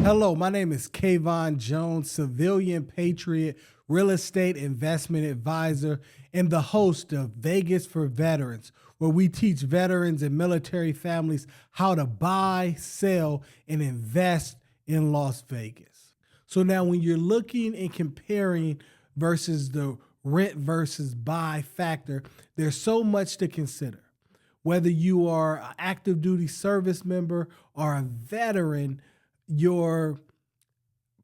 Hello, my name is Kayvon Jones, civilian patriot, real estate investment advisor, and the host of Vegas for Veterans, where we teach veterans and military families how to buy, sell, and invest in Las Vegas. So now when you're looking and comparing versus the rent versus buy factor, there's so much to consider. Whether you are an active duty service member or a veteran, your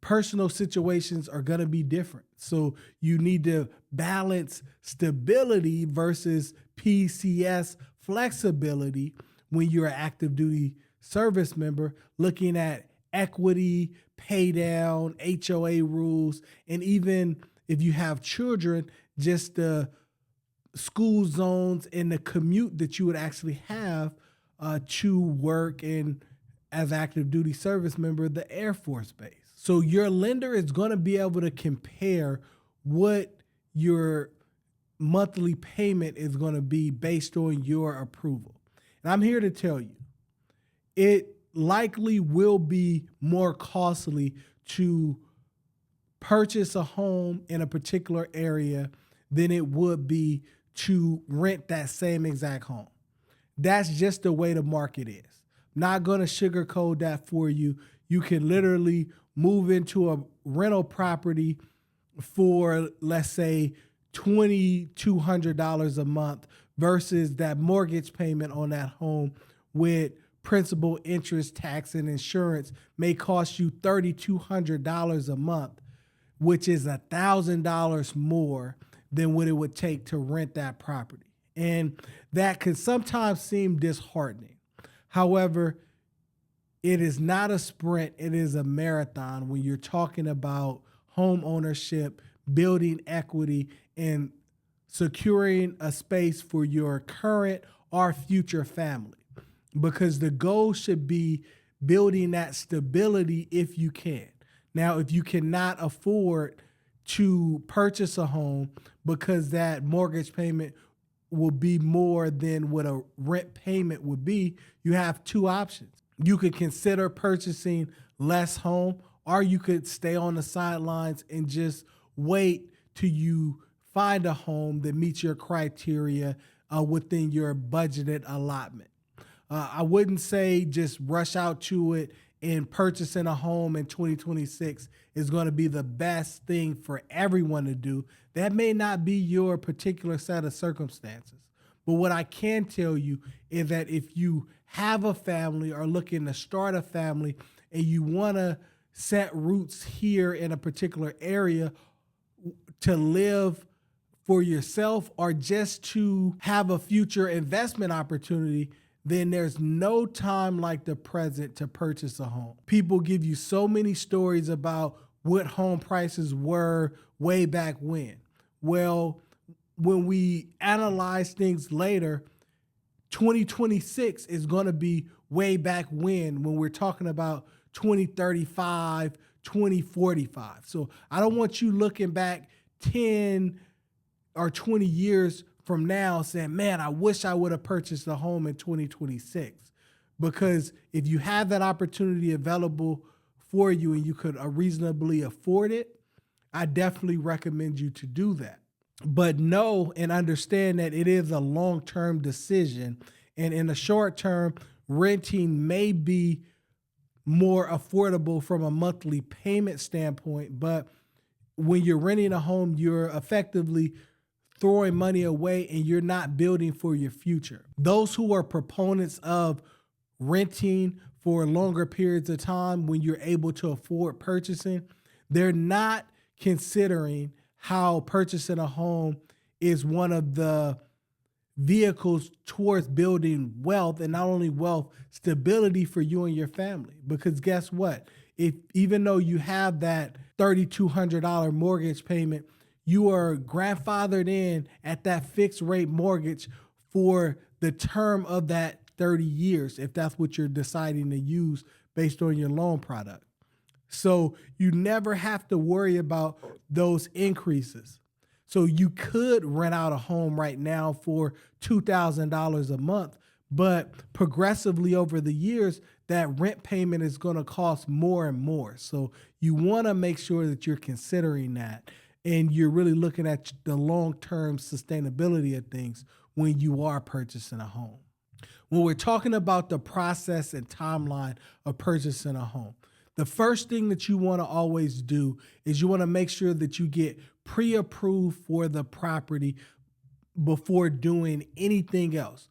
personal situations are going to be different. So you need to balance stability versus PCS flexibility when you're an active duty service member, looking at equity, pay down, HOA rules, and even if you have children, just the school zones and the commute that you would actually have to work and as active duty service member, the Air Force Base. So your lender is going to be able to compare what your monthly payment is going to be based on your approval. And I'm here to tell you, it likely will be more costly to purchase a home in a particular area than it would be to rent that same exact home. That's just the way the market is. Not going to sugarcoat that for you. You can literally move into a rental property for, let's say, $2,200 a month versus that mortgage payment on that home with principal, interest, tax, and insurance may cost you $3,200 a month, which is $1,000 more than what it would take to rent that property. And that can sometimes seem disheartening. However, it is not a sprint, it is a marathon when you're talking about home ownership, building equity, and securing a space for your current or future family. Because the goal should be building that stability if you can. Now, if you cannot afford to purchase a home because that mortgage payment will be more than what a rent payment would be, you have two options. You could consider purchasing less home, or you could stay on the sidelines and just wait till you find a home that meets your criteria within your budgeted allotment. I wouldn't say just rush out to it, and purchasing a home in 2026 is going to be the best thing for everyone to do. That may not be your particular set of circumstances. But what I can tell you is that if you have a family or looking to start a family and you want to set roots here in a particular area to live for yourself or just to have a future investment opportunity, then there's no time like the present to purchase a home. People give you so many stories about what home prices were way back when. Well, when we analyze things later, 2026 is going to be way back when we're talking about 2035, 2045. So I don't want you looking back 10 or 20 years from now saying, man, I wish I would have purchased a home in 2026. Because if you have that opportunity available for you and you could reasonably afford it, I definitely recommend you to do that. But know and understand that it is a long-term decision. And in the short term, renting may be more affordable from a monthly payment standpoint. But when you're renting a home, you're effectively throwing money away and you're not building for your future. Those who are proponents of renting for longer periods of time when you're able to afford purchasing, they're not considering how purchasing a home is one of the vehicles towards building wealth, and not only wealth, stability for you and your family. Because guess what? If even though you have that $3,200 mortgage payment, you are grandfathered in at that fixed rate mortgage for the term of that 30 years, if that's what you're deciding to use based on your loan product. So you never have to worry about those increases. So you could rent out a home right now for $2,000 a month, but progressively over the years, that rent payment is going to cost more and more. So you want to make sure that you're considering that and you're really looking at the long-term sustainability of things when you are purchasing a home. When we're talking about the process and timeline of purchasing a home, the first thing that you want to always do is you want to make sure that you get pre-approved for the property before doing anything else.